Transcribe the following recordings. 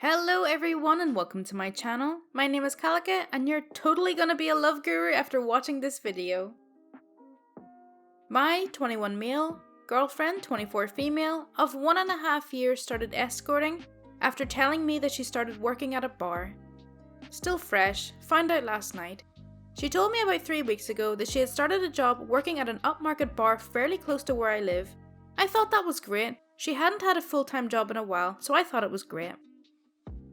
Hello everyone and welcome to my channel. My name is Kalika and you're totally gonna be a love guru after watching this video. My 21 male, girlfriend 24 female of 1.5 years started escorting after telling me that she started working at a bar. Still fresh, found out last night. She told me about 3 weeks ago that she had started a job working at an upmarket bar fairly close to where I live. I thought that was great. She hadn't had a full-time job in a while, so I thought it was great.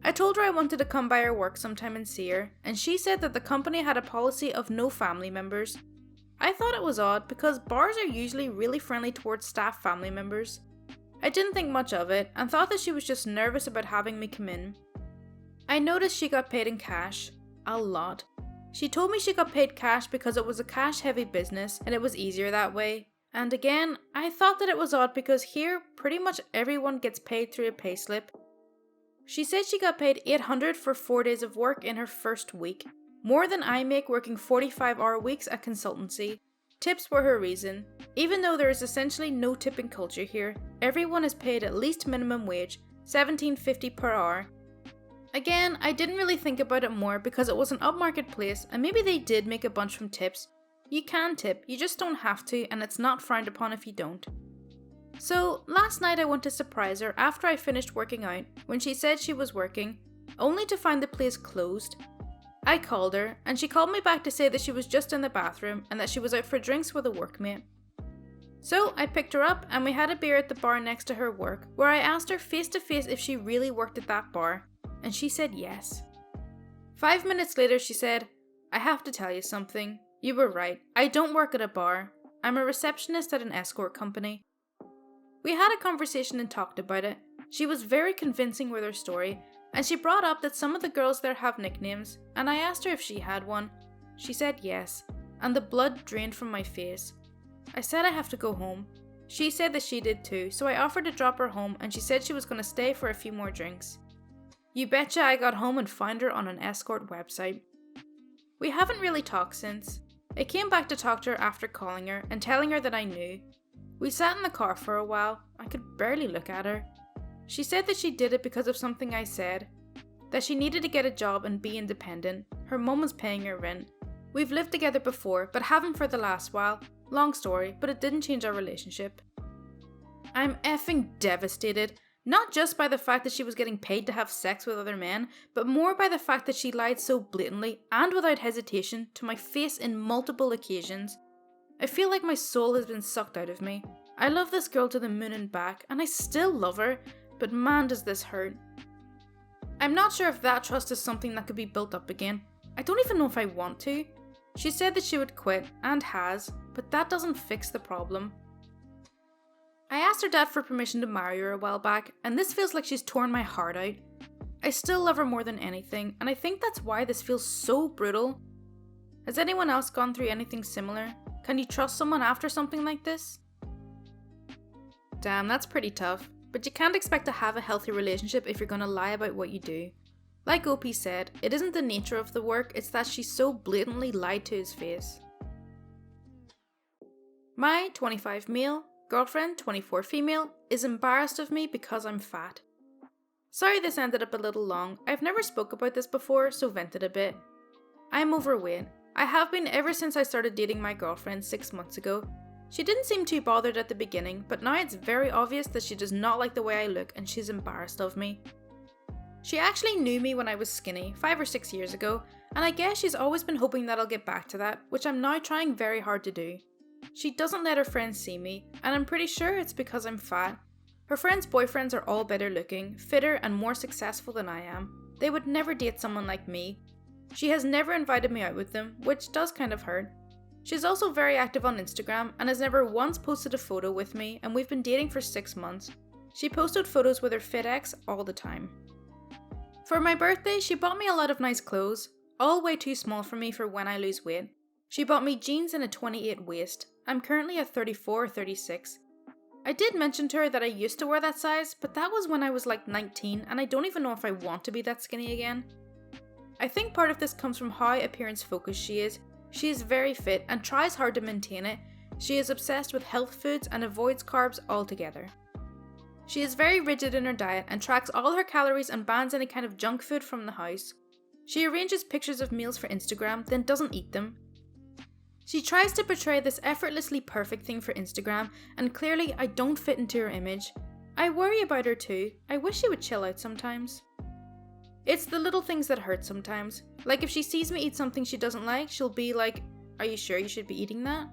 I told her I wanted to come by her work sometime and see her, and she said that the company had a policy of no family members. I thought it was odd because bars are usually really friendly towards staff family members. I didn't think much of it and thought that she was just nervous about having me come in. I noticed she got paid in cash. A lot. She told me she got paid cash because it was a cash heavy business and it was easier that way. And again, I thought that it was odd because here pretty much everyone gets paid through a payslip. She said she got paid $800 for 4 days of work in her first week, more than I make working 45-hour weeks at consultancy. Tips were her reason. Even though there is essentially no tipping culture here, everyone is paid at least minimum wage, $17.50 per hour. Again, I didn't really think about it more because it was an upmarket place and maybe they did make a bunch from tips. You can tip, you just don't have to, and it's not frowned upon if you don't. So, last night I went to surprise her after I finished working out when she said she was working, only to find the place closed. I called her, and she called me back to say that she was just in the bathroom and that she was out for drinks with a workmate. So, I picked her up and we had a beer at the bar next to her work, where I asked her face to face if she really worked at that bar, and she said yes. 5 minutes later she said, "I have to tell you something. You were right. I don't work at a bar. I'm a receptionist at an escort company." We had a conversation and talked about it. She was very convincing with her story, and she brought up that some of the girls there have nicknames, and I asked her if she had one. She said yes, and the blood drained from my face. I said I have to go home. She said that she did too, so I offered to drop her home and she said she was going to stay for a few more drinks. You betcha I got home and found her on an escort website. We haven't really talked since. I came back to talk to her after calling her and telling her that I knew. We sat in the car for a while. I could barely look at her. She said that she did it because of something I said. That she needed to get a job and be independent. Her mum was paying her rent. We've lived together before, but haven't for the last while. Long story, but it didn't change our relationship. I'm effing devastated. Not just by the fact that she was getting paid to have sex with other men, but more by the fact that she lied so blatantly and without hesitation to my face in multiple occasions. I feel like my soul has been sucked out of me. I love this girl to the moon and back, and I still love her, but man does this hurt. I'm not sure if that trust is something that could be built up again. I don't even know if I want to. She said that she would quit, and has, but that doesn't fix the problem. I asked her dad for permission to marry her a while back, and this feels like she's torn my heart out. I still love her more than anything, and I think that's why this feels so brutal. Has anyone else gone through anything similar? Can you trust someone after something like this? Damn, that's pretty tough, but you can't expect to have a healthy relationship if you're gonna lie about what you do. Like OP said, it isn't the nature of the work, it's that she so blatantly lied to his face. My 25 male, girlfriend 24 female, is embarrassed of me because I'm fat. Sorry this ended up a little long. I've never spoke about this before, so vented a bit. I'm overweight. I have been ever since I started dating my girlfriend 6 months ago. She didn't seem too bothered at the beginning, but now it's very obvious that she does not like the way I look and she's embarrassed of me. She actually knew me when I was skinny 5 or 6 years ago, and I guess she's always been hoping that I'll get back to that, which I'm now trying very hard to do. She doesn't let her friends see me, and I'm pretty sure it's because I'm fat. Her friends' boyfriends are all better looking, fitter and more successful than I am. They would never date someone like me. She has never invited me out with them, which does kind of hurt. She's also very active on Instagram and has never once posted a photo with me, and we've been dating for 6 months. She posted photos with her fit ex all the time. For my birthday, she bought me a lot of nice clothes, all way too small for me for when I lose weight. She bought me jeans in a 28 waist. I'm currently a 34 or 36. I did mention to her that I used to wear that size, but that was when I was like 19 and I don't even know if I want to be that skinny again. I think part of this comes from how appearance focused she is. She is very fit and tries hard to maintain it. She is obsessed with health foods and avoids carbs altogether. She is very rigid in her diet and tracks all her calories and bans any kind of junk food from the house. She arranges pictures of meals for Instagram, then doesn't eat them. She tries to portray this effortlessly perfect thing for Instagram, and clearly I don't fit into her image. I worry about her too. I wish she would chill out sometimes. It's the little things that hurt sometimes. Like if she sees me eat something she doesn't like, she'll be like, "Are you sure you should be eating that?"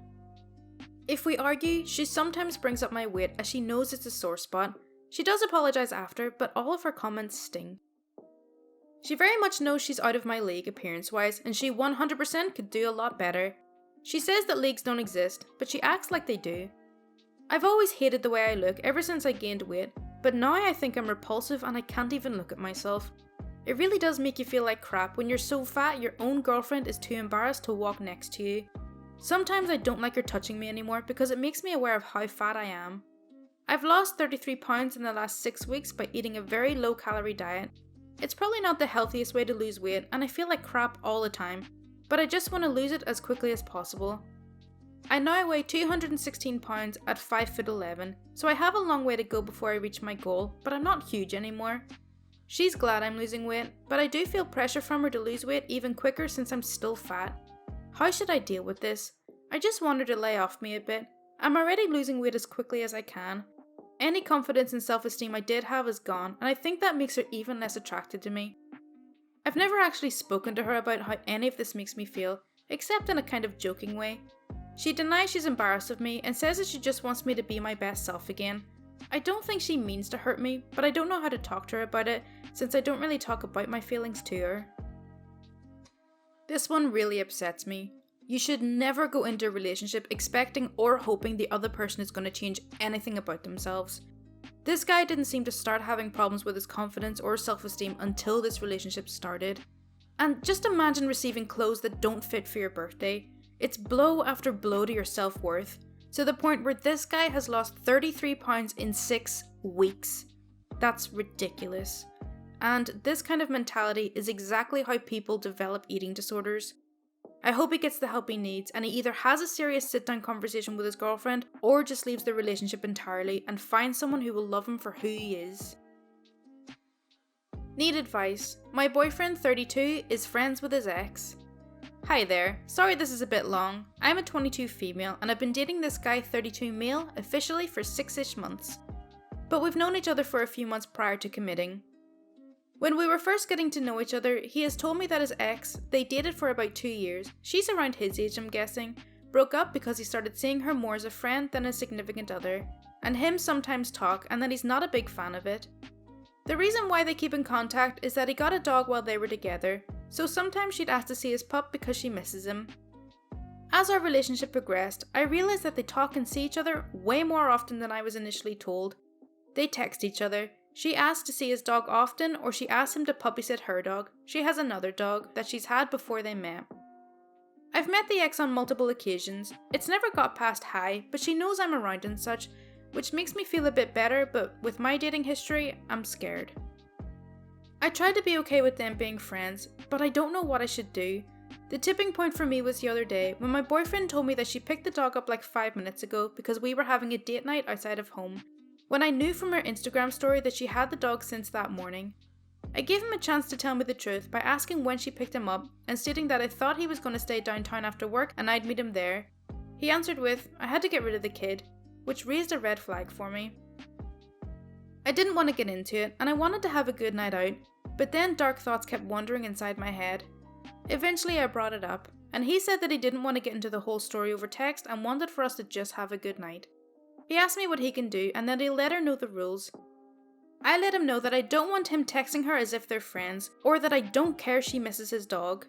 If we argue, she sometimes brings up my weight as she knows it's a sore spot. She does apologise after, but all of her comments sting. She very much knows she's out of my league appearance-wise, and she 100% could do a lot better. She says that leagues don't exist, but she acts like they do. I've always hated the way I look ever since I gained weight, but now I think I'm repulsive and I can't even look at myself. It really does make you feel like crap when you're so fat your own girlfriend is too embarrassed to walk next to you. Sometimes I don't like her touching me anymore because it makes me aware of how fat I am. I've lost 33 pounds in the last 6 weeks by eating a very low calorie diet. It's probably not the healthiest way to lose weight and I feel like crap all the time, but I just want to lose it as quickly as possible. I now weigh 216 pounds at 5'11", so I have a long way to go before I reach my goal, but I'm not huge anymore. She's glad I'm losing weight, but I do feel pressure from her to lose weight even quicker since I'm still fat. How should I deal with this? I just want her to lay off me a bit. I'm already losing weight as quickly as I can. Any confidence and self-esteem I did have is gone, and I think that makes her even less attracted to me. I've never actually spoken to her about how any of this makes me feel, except in a kind of joking way. She denies she's embarrassed of me and says that she just wants me to be my best self again. I don't think she means to hurt me, but I don't know how to talk to her about it since I don't really talk about my feelings to her. This one really upsets me. You should never go into a relationship expecting or hoping the other person is going to change anything about themselves. This guy didn't seem to start having problems with his confidence or self-esteem until this relationship started. And just imagine receiving clothes that don't fit for your birthday. It's blow after blow to your self-worth, to the point where this guy has lost 33 pounds in 6 weeks. That's ridiculous. And this kind of mentality is exactly how people develop eating disorders. I hope he gets the help he needs and he either has a serious sit-down conversation with his girlfriend or just leaves the relationship entirely and finds someone who will love him for who he is. Need advice. My boyfriend, 32, is friends with his ex. Hi there, sorry this is a bit long. I'm a 22 female and I've been dating this guy, 32 male, officially for 6-ish months. But we've known each other for a few months prior to committing. When we were first getting to know each other, he has told me that his ex, they dated for about 2 years, she's around his age I'm guessing, broke up because he started seeing her more as a friend than a significant other, and him sometimes talk and that he's not a big fan of it. The reason why they keep in contact is that he got a dog while they were together, so sometimes she'd ask to see his pup because she misses him. As our relationship progressed, I realised that they talk and see each other way more often than I was initially told. They text each other. She asks to see his dog often, or she asks him to puppy sit her dog. She has another dog that she's had before they met. I've met the ex on multiple occasions. It's never got past hi, but she knows I'm around and such, which makes me feel a bit better, but with my dating history, I'm scared. I tried to be okay with them being friends, but I don't know what I should do. The tipping point for me was the other day when my boyfriend told me that she picked the dog up like 5 minutes ago because we were having a date night outside of home, when I knew from her Instagram story that she had the dog since that morning. I gave him a chance to tell me the truth by asking when she picked him up and stating that I thought he was going to stay downtown after work and I'd meet him there. He answered with, I had to get rid of the kid, which raised a red flag for me. I didn't want to get into it and I wanted to have a good night out, but then dark thoughts kept wandering inside my head. Eventually I brought it up, and he said that he didn't want to get into the whole story over text and wanted for us to just have a good night. He asked me what he can do and that he'll let her know the rules. I let him know that I don't want him texting her as if they're friends, or that I don't care she misses his dog.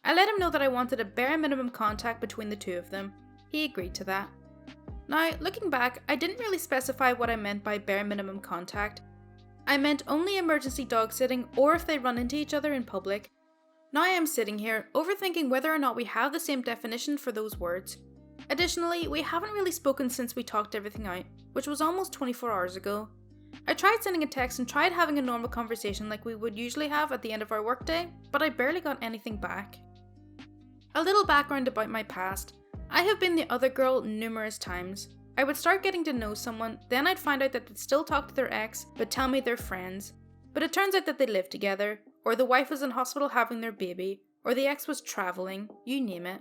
I let him know that I wanted a bare minimum contact between the two of them. He agreed to that. Now, looking back, I didn't really specify what I meant by bare minimum contact. I meant only emergency dog sitting or if they run into each other in public. Now I am sitting here, overthinking whether or not we have the same definition for those words. Additionally, we haven't really spoken since we talked everything out, which was almost 24 hours ago. I tried sending a text and tried having a normal conversation like we would usually have at the end of our workday, but I barely got anything back. A little background about my past. I have been the other girl numerous times. I would start getting to know someone, then I'd find out that they'd still talk to their ex, but tell me they're friends. But it turns out that they live together, or the wife was in hospital having their baby, or the ex was travelling, you name it.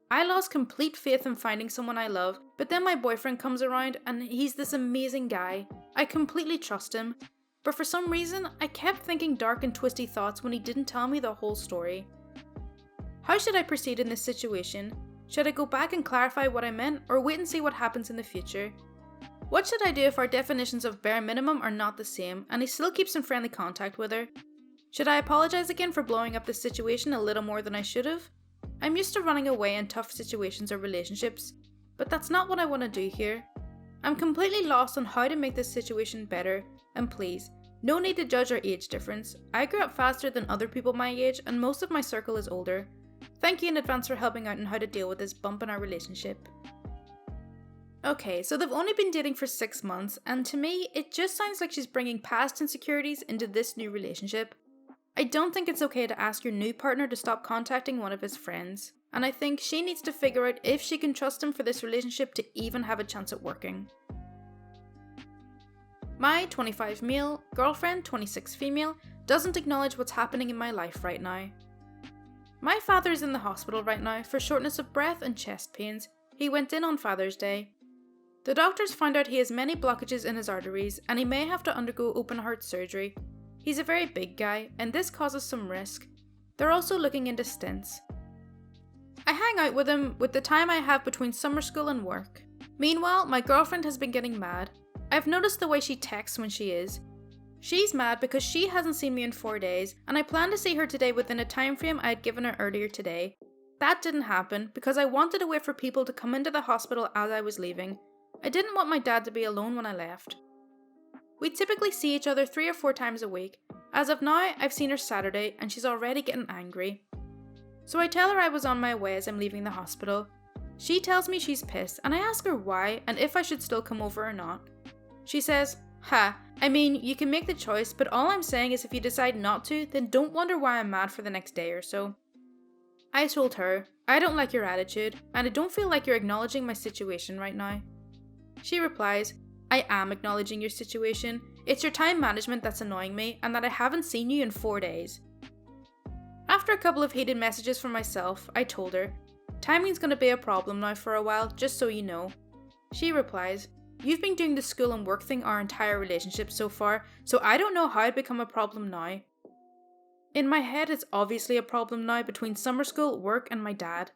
I lost complete faith in finding someone I love, but then my boyfriend comes around and he's this amazing guy. I completely trust him, but for some reason, I kept thinking dark and twisty thoughts when he didn't tell me the whole story. How should I proceed in this situation? Should I go back and clarify what I meant, or wait and see what happens in the future? What should I do if our definitions of bare minimum are not the same, and he still keeps in friendly contact with her? Should I apologise again for blowing up this situation a little more than I should have? I'm used to running away in tough situations or relationships, but that's not what I want to do here. I'm completely lost on how to make this situation better, and please, no need to judge our age difference. I grew up faster than other people my age, and most of my circle is older. Thank you in advance for helping out on how to deal with this bump in our relationship. Okay, so they've only been dating for 6 months, and to me, it just sounds like she's bringing past insecurities into this new relationship. I don't think it's okay to ask your new partner to stop contacting one of his friends, and I think she needs to figure out if she can trust him for this relationship to even have a chance at working. My 25 male girlfriend, 26 female, doesn't acknowledge what's happening in my life right now. My father is in the hospital right now for shortness of breath and chest pains. He went in on Father's Day. The doctors found out he has many blockages in his arteries and he may have to undergo open heart surgery. He's a very big guy and this causes some risk. They're also looking into stents. I hang out with him with the time I have between summer school and work. Meanwhile, my girlfriend has been getting mad. I've noticed the way she texts when she is. She's mad because she hasn't seen me in 4 days, and I planned to see her today within a time frame I had given her earlier today. That didn't happen because I wanted to wait for people to come into the hospital as I was leaving. I didn't want my dad to be alone when I left. We typically see each other 3 or 4 times a week. As of now, I've seen her Saturday and she's already getting angry. So I tell her I was on my way as I'm leaving the hospital. She tells me she's pissed and I ask her why and if I should still come over or not. She says, I mean, you can make the choice, but all I'm saying is if you decide not to, then don't wonder why I'm mad for the next day or so. I told her, I don't like your attitude, and I don't feel like you're acknowledging my situation right now. She replies, I am acknowledging your situation. It's your time management that's annoying me, and that I haven't seen you in 4 days. After a couple of heated messages from myself, I told her, timing's gonna be a problem now for a while, just so you know. She replies, you've been doing the school and work thing our entire relationship so far, so I don't know how it become a problem now. In my head, it's obviously a problem now between summer school, work, and my dad.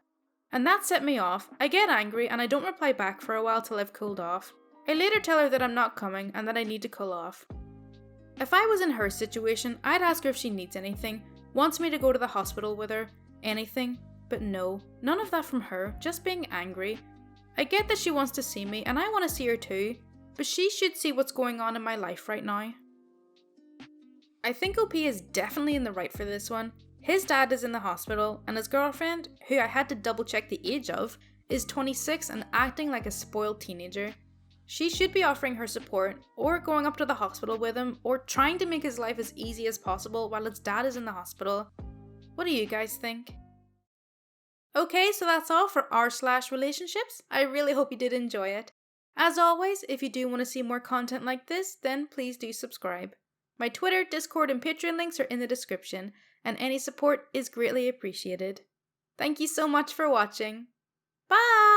And that set me off. I get angry and I don't reply back for a while till I've cooled off. I later tell her that I'm not coming and that I need to cool off. If I was in her situation, I'd ask her if she needs anything, wants me to go to the hospital with her, anything. But no, none of that from her, just being angry. I get that she wants to see me and I want to see her too, but she should see what's going on in my life right now. I think OP is definitely in the right for this one. His dad is in the hospital and his girlfriend, who I had to double check the age of, is 26 and acting like a spoiled teenager. She should be offering her support, or going up to the hospital with him, or trying to make his life as easy as possible while his dad is in the hospital. What do you guys think? Okay, so that's all for r/relationships. I really hope you did enjoy it. As always, if you do want to see more content like this, then please do subscribe. My Twitter, Discord, and Patreon links are in the description, and any support is greatly appreciated. Thank you so much for watching. Bye!